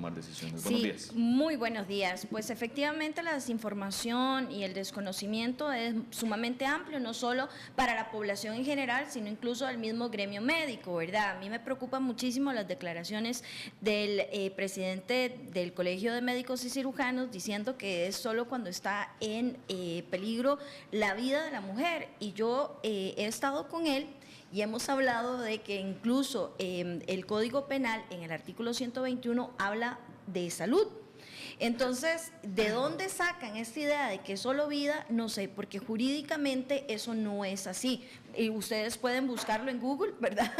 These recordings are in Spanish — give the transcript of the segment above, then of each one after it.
tomar decisiones. Sí, Buenos días. muy buenos días. Pues efectivamente la desinformación y el desconocimiento es sumamente amplio, no solo para la población en general, sino incluso al mismo gremio médico, ¿verdad? A mí me preocupan muchísimo las declaraciones del presidente del Colegio de Médicos y Cirujanos diciendo que es solo cuando está en peligro la vida de la mujer. Y yo he estado con él y hemos hablado de que incluso el Código Penal en el artículo 121 habla de salud. Entonces, ¿de dónde sacan esta idea de que es solo vida? No sé, porque jurídicamente eso no es así. Y ustedes pueden buscarlo en Google, ¿verdad?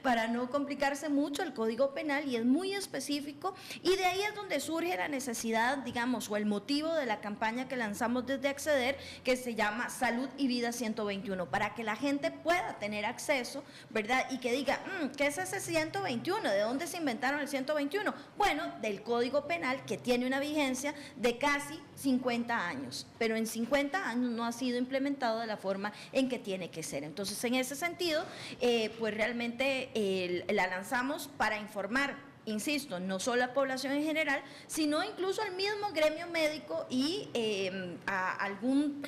Para no complicarse mucho el Código Penal, y es muy específico, y de ahí es donde surge la necesidad, digamos, o el motivo de la campaña que lanzamos desde Acceder, que se llama Salud y Vida 121, para que la gente pueda tener acceso, ¿verdad? Y que diga, ¿qué es ese 121? ¿De dónde se inventaron el 121? Bueno, del Código Penal, que tiene una vigencia de casi 50 años, pero en 50 años no ha sido implementado de la forma en que tiene que ser. Entonces, en ese sentido, pues realmente la lanzamos para informar, insisto, no solo a la población en general, sino incluso al mismo gremio médico y a algún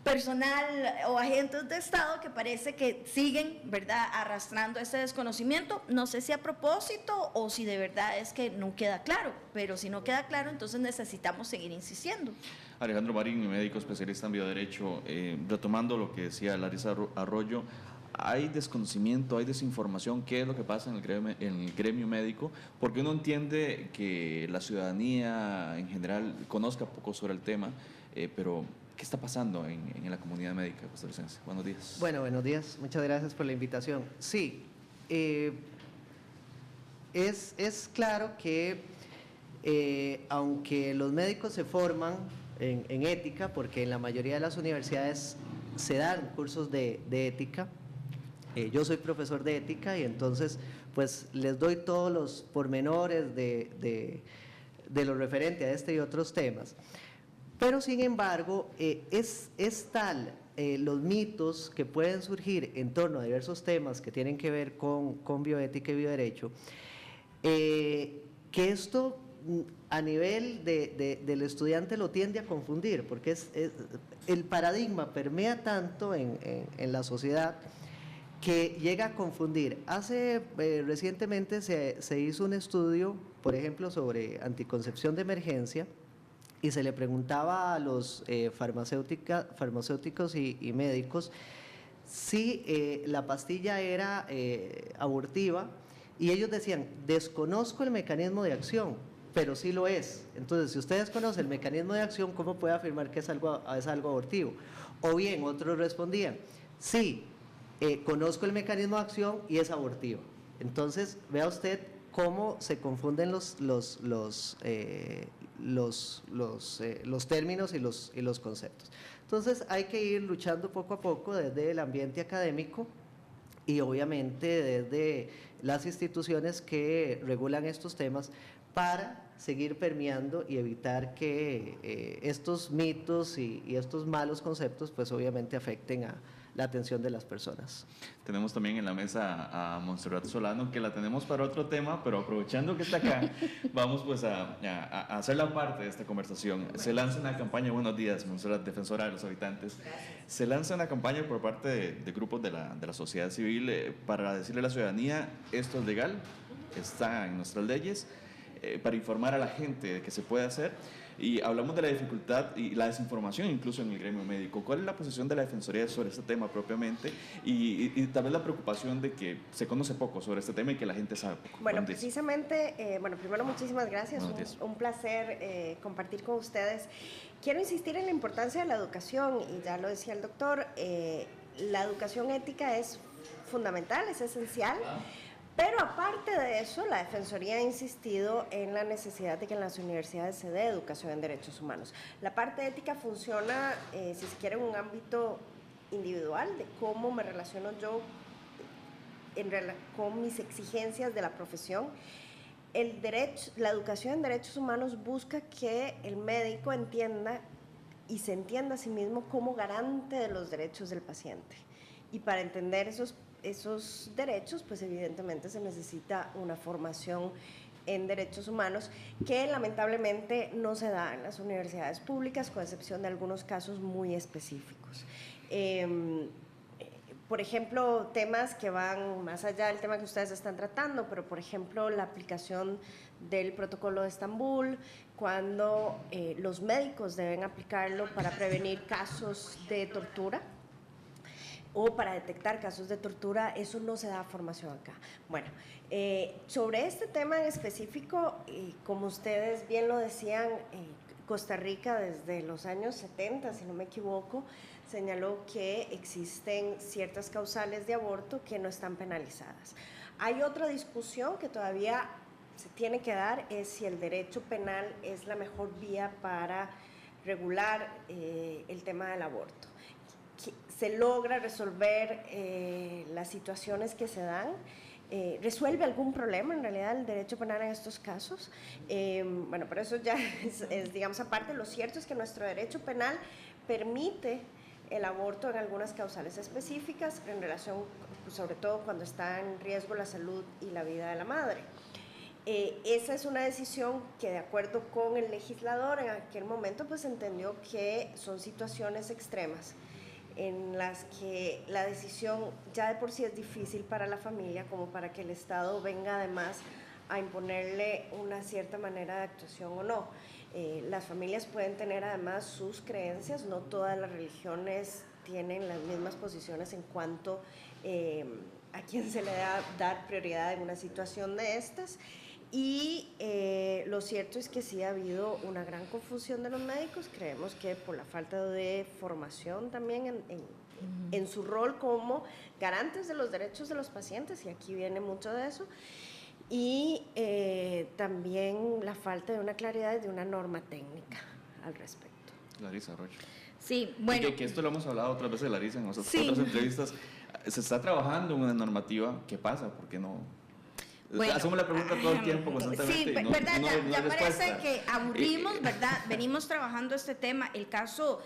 personal o agentes de Estado que parece que siguen, ¿verdad?, arrastrando ese desconocimiento. No sé si a propósito o si de verdad es que no queda claro, pero si no queda claro, entonces necesitamos seguir insistiendo. Alejandro Marín, médico especialista en bioderecho, retomando lo que decía Larisa Arroyo, ¿hay desconocimiento, hay desinformación? ¿Qué es lo que pasa en el gremio médico? Porque uno entiende que la ciudadanía en general conozca poco sobre el tema, pero ¿qué está pasando en la comunidad médica costarricense? Buenos días. Bueno, buenos días. Muchas gracias por la invitación. Sí, es claro que aunque los médicos se forman en ética, porque en la mayoría de las universidades se dan cursos de ética, yo soy profesor de ética y entonces pues les doy todos los pormenores de lo referente a este y otros temas. Pero sin embargo, es tal los mitos que pueden surgir en torno a diversos temas que tienen que ver con bioética y bioderecho, que esto a nivel del estudiante lo tiende a confundir, porque el paradigma permea tanto en la sociedad que llega a confundir. Recientemente se hizo un estudio, por ejemplo, sobre anticoncepción de emergencia, y se le preguntaba a los farmacéuticos y médicos si la pastilla era abortiva, y ellos decían, desconozco el mecanismo de acción, pero sí lo es. Entonces, si ustedes conocen el mecanismo de acción, ¿cómo puede afirmar que es algo abortivo? O bien, otros respondían, sí, conozco el mecanismo de acción y es abortivo. Entonces, vea usted cómo se confunden los términos y los conceptos. Entonces, hay que ir luchando poco a poco desde el ambiente académico y obviamente desde las instituciones que regulan estos temas para seguir permeando y evitar que estos mitos y estos malos conceptos pues obviamente afecten a la atención de las personas. Tenemos también en la mesa a Montserrat Solano, que la tenemos para otro tema, pero aprovechando que está acá, vamos pues a hacer la parte de esta conversación. Se lanza una campaña, buenos días Montserrat, defensora de los habitantes. Gracias. Se lanza una campaña por parte de grupos de la sociedad civil para decirle a la ciudadanía, esto es legal, está en nuestras leyes, para informar a la gente de que se puede hacer. Y hablamos de la dificultad y la desinformación incluso en el gremio médico. ¿Cuál es la posición de la Defensoría sobre este tema propiamente? Y tal vez la preocupación de que se conoce poco sobre este tema y que la gente sabe poco. Bueno, precisamente, primero muchísimas gracias, un placer compartir con ustedes. Quiero insistir en la importancia de la educación, y ya lo decía el doctor, la educación ética es fundamental, es esencial. Pero aparte de eso, la Defensoría ha insistido en la necesidad de que en las universidades se dé educación en derechos humanos. La parte ética funciona, si se quiere, en un ámbito individual, de cómo me relaciono yo con mis exigencias de la profesión. La educación en derechos humanos busca que el médico entienda y se entienda a sí mismo como garante de los derechos del paciente. Y para entender esos derechos, pues evidentemente se necesita una formación en derechos humanos que lamentablemente no se da en las universidades públicas, con excepción de algunos casos muy específicos. Por ejemplo, temas que van más allá del tema que ustedes están tratando, pero por ejemplo la aplicación del protocolo de Estambul, cuando los médicos deben aplicarlo para prevenir casos de tortura o para detectar casos de tortura, eso no se da formación acá. Bueno, sobre este tema en específico, como ustedes bien lo decían, Costa Rica desde los años 70, si no me equivoco, señaló que existen ciertas causales de aborto que no están penalizadas. Hay otra discusión que todavía se tiene que dar, es si el derecho penal es la mejor vía para regular el tema del aborto. Se logra resolver las situaciones que se dan, resuelve algún problema en realidad el derecho penal en estos casos. Bueno, pero eso ya es, digamos, aparte. Lo cierto es que nuestro derecho penal permite el aborto en algunas causales específicas en relación, sobre todo cuando está en riesgo la salud y la vida de la madre. Esa es una decisión que, de acuerdo con el legislador en aquel momento, pues entendió que son situaciones extremas en las que la decisión ya de por sí es difícil para la familia, como para que el Estado venga además a imponerle una cierta manera de actuación o no. Las familias pueden tener además sus creencias, no todas las religiones tienen las mismas posiciones en cuanto a quién se le da dar prioridad en una situación de estas. Y lo cierto es que sí ha habido una gran confusión de los médicos. Creemos que por la falta de formación también en su rol como garantes de los derechos de los pacientes, y aquí viene mucho de eso, y también la falta de una claridad y de una norma técnica al respecto. Larisa Rocha. Sí, bueno. Que esto lo hemos hablado otras veces, Larisa, en otras sí. entrevistas. Se está trabajando en una normativa. ¿Qué pasa? ¿Por qué no? Bueno, hacemos la pregunta todo el tiempo, constantemente. Sí, ¿verdad? Ya parece que aburrimos, ¿verdad? Venimos trabajando este tema. El caso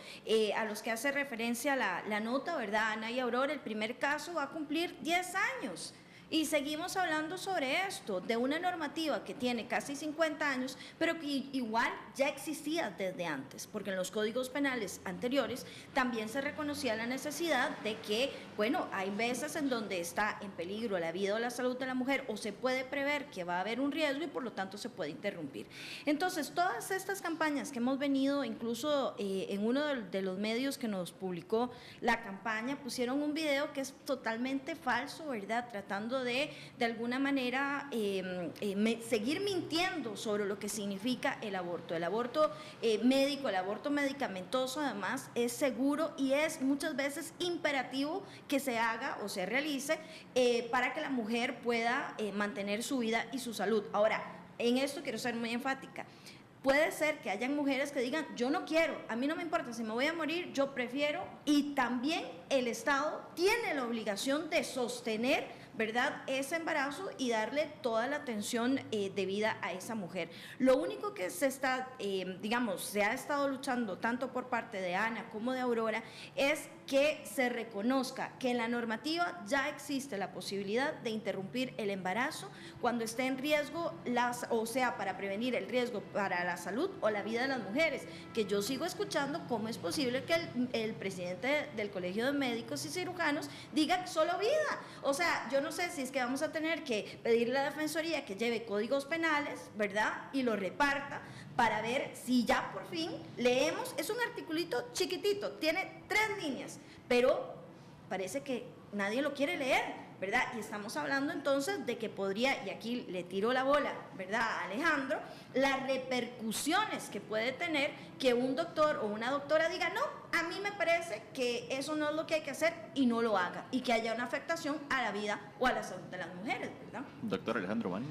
a los que hace referencia la nota, ¿verdad? Ana y Aurora, el primer caso va a cumplir 10 años. Y seguimos hablando sobre esto, de una normativa que tiene casi 50 años, pero que igual ya existía desde antes, porque en los códigos penales anteriores también se reconocía la necesidad de que, bueno, hay veces en donde está en peligro la vida o la salud de la mujer, o se puede prever que va a haber un riesgo y por lo tanto se puede interrumpir. Entonces, todas estas campañas que hemos venido, incluso en uno de los medios que nos publicó la campaña, pusieron un video que es totalmente falso, ¿verdad? Tratando de alguna manera seguir mintiendo sobre lo que significa el aborto. El aborto médico, el aborto medicamentoso además es seguro y es muchas veces imperativo que se haga o se realice para que la mujer pueda mantener su vida y su salud. Ahora, en esto quiero ser muy enfática. Puede ser que hayan mujeres que digan, yo no quiero, a mí no me importa, si me voy a morir, yo prefiero, y también el Estado tiene la obligación de sostener, ¿verdad?, ese embarazo y darle toda la atención debida a esa mujer. Lo único que se está, se ha estado luchando tanto por parte de Ana como de Aurora es que se reconozca que en la normativa ya existe la posibilidad de interrumpir el embarazo cuando esté en riesgo, para prevenir el riesgo para la salud o la vida de las mujeres, que yo sigo escuchando cómo es posible que el presidente del Colegio de Médicos y Cirujanos diga solo vida. O sea, yo no sé si es que vamos a tener que pedirle a la Defensoría que lleve códigos penales, ¿verdad?, y lo reparta para ver si ya por fin leemos. Es un articulito chiquitito, tiene 3 líneas, pero parece que nadie lo quiere leer, ¿verdad? Y estamos hablando entonces de que podría, y aquí le tiro la bola, ¿verdad?, a Alejandro, las repercusiones que puede tener que un doctor o una doctora diga, no, a mí me parece que eso no es lo que hay que hacer, y no lo haga, y que haya una afectación a la vida o a la salud de las mujeres, ¿verdad? Doctor Alejandro Bani.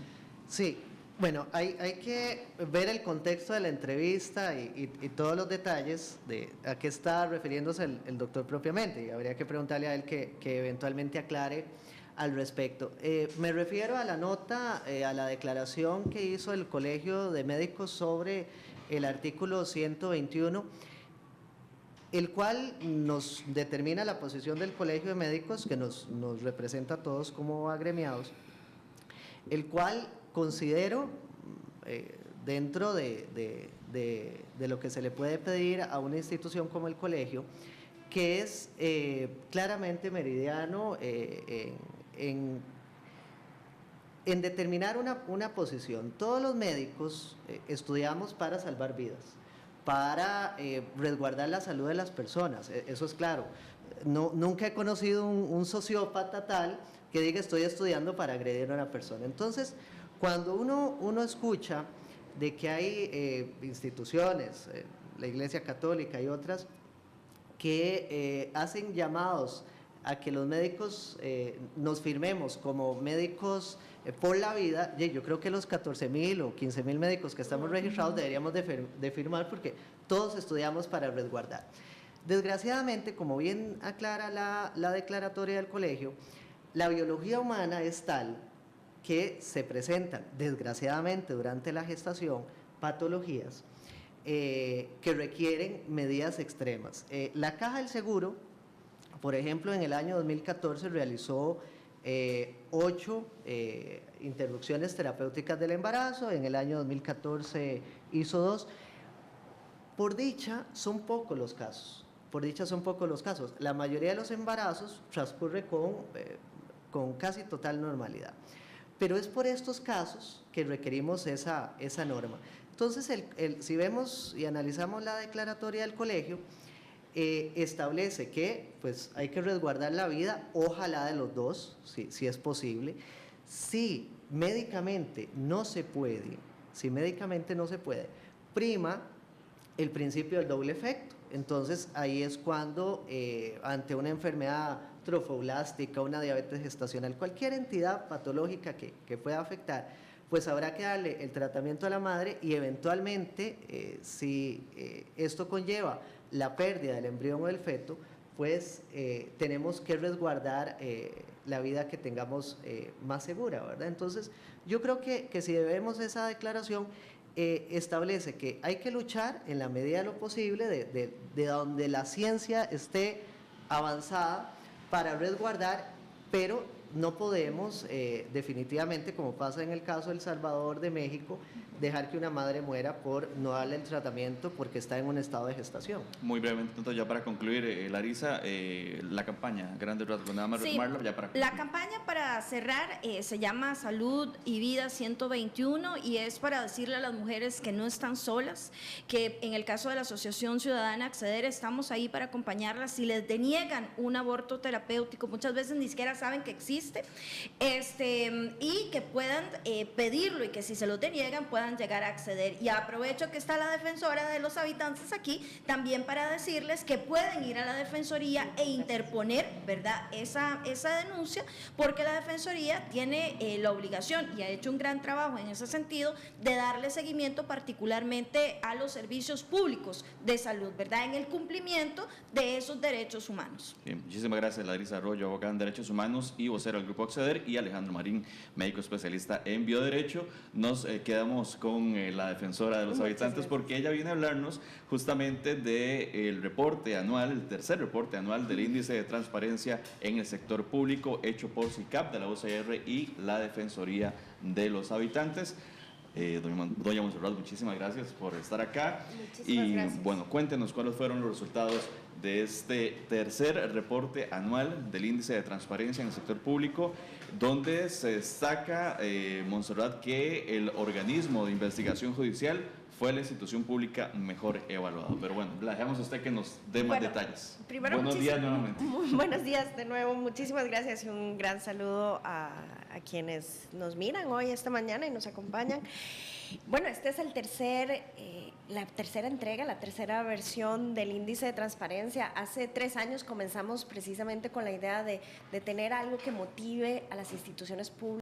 Sí. Bueno, hay que ver el contexto de la entrevista y todos los detalles de a qué está refiriéndose el doctor propiamente, y habría que preguntarle a él que eventualmente aclare al respecto. Me refiero a la nota, a la declaración que hizo el Colegio de Médicos sobre el artículo 121, el cual nos determina la posición del Colegio de Médicos, que nos representa a todos como agremiados, el cual considero, dentro de lo que se le puede pedir a una institución como el colegio, que es claramente meridiano en determinar una posición. Todos los médicos estudiamos para salvar vidas, para resguardar la salud de las personas, eso es claro. Nunca he conocido un sociópata tal que diga estoy estudiando para agredir a una persona. Entonces, cuando uno escucha de que hay instituciones, la Iglesia Católica y otras, que hacen llamados a que los médicos nos firmemos como médicos por la vida, yo creo que los 14.000 o 15.000 médicos que estamos registrados deberíamos de firmar, porque todos estudiamos para resguardar. Desgraciadamente, como bien aclara la declaratoria del colegio, la biología humana es tal que se presentan, desgraciadamente, durante la gestación, patologías que requieren medidas extremas. La Caja del Seguro, por ejemplo, en el año 2014 realizó 8 interrupciones terapéuticas del embarazo, en el año 2014 hizo 2. Por dicha, son pocos los casos. La mayoría de los embarazos transcurre con casi total normalidad. Pero es por estos casos que requerimos esa norma. Entonces, si vemos y analizamos la declaratoria del colegio, establece que pues, hay que resguardar la vida, ojalá de los dos, si es posible. Si médicamente no se puede, prima el principio del doble efecto. Entonces, ahí es cuando ante una enfermedad trofoblástica, una diabetes gestacional, cualquier entidad patológica que pueda afectar, pues habrá que darle el tratamiento a la madre y eventualmente, si esto conlleva la pérdida del embrión o del feto, pues tenemos que resguardar la vida que tengamos más segura, ¿verdad? Entonces, yo creo que si vemos esa declaración, establece que hay que luchar en la medida de lo posible de donde la ciencia esté avanzada para resguardar, pero no podemos definitivamente, como pasa en el caso de El Salvador, de México, dejar que una madre muera por no darle el tratamiento porque está en un estado de gestación. Muy brevemente, entonces, ya para concluir, Larisa, la campaña, grandes rasgos, nada más retomarlo, ya para concluir. La campaña, para cerrar, se llama Salud y Vida 121 y es para decirle a las mujeres que no están solas, que en el caso de la Asociación Ciudadana Acceder estamos ahí para acompañarlas. Si les deniegan un aborto terapéutico, muchas veces ni siquiera saben que existe, y que puedan pedirlo, y que si se lo deniegan puedan llegar a acceder. Y aprovecho que está la defensora de los habitantes aquí también para decirles que pueden ir a la defensoría e interponer, ¿verdad?, esa denuncia, porque la defensoría tiene la obligación y ha hecho un gran trabajo en ese sentido de darle seguimiento particularmente a los servicios públicos de salud, ¿verdad?, en el cumplimiento de esos derechos humanos. Bien, muchísimas gracias, Larisa Arroyo, abogada en Derechos Humanos y vocera del Grupo Acceder, y Alejandro Marín, médico especialista en bioderecho. Nos quedamos con la defensora de los habitantes, porque ella viene a hablarnos justamente del reporte anual, el tercer reporte anual del índice de transparencia en el sector público hecho por SICAP de la UCR y la Defensoría de los Habitantes. Doña Montserrat, muchísimas gracias por estar acá. Gracias. Bueno, cuéntenos cuáles fueron los resultados de este tercer reporte anual del índice de transparencia en el sector público, donde se destaca, Montserrat, que el organismo de investigación judicial fue la institución pública mejor evaluada. Pero bueno, la dejamos a usted que nos dé más detalles. Primero, buenos días nuevamente. Buenos días de nuevo, muchísimas gracias y un gran saludo a quienes nos miran hoy, esta mañana, y nos acompañan. Bueno, este es la tercera entrega, la tercera versión del índice de transparencia. Hace 3 años comenzamos precisamente con la idea de tener algo que motive a las instituciones públicas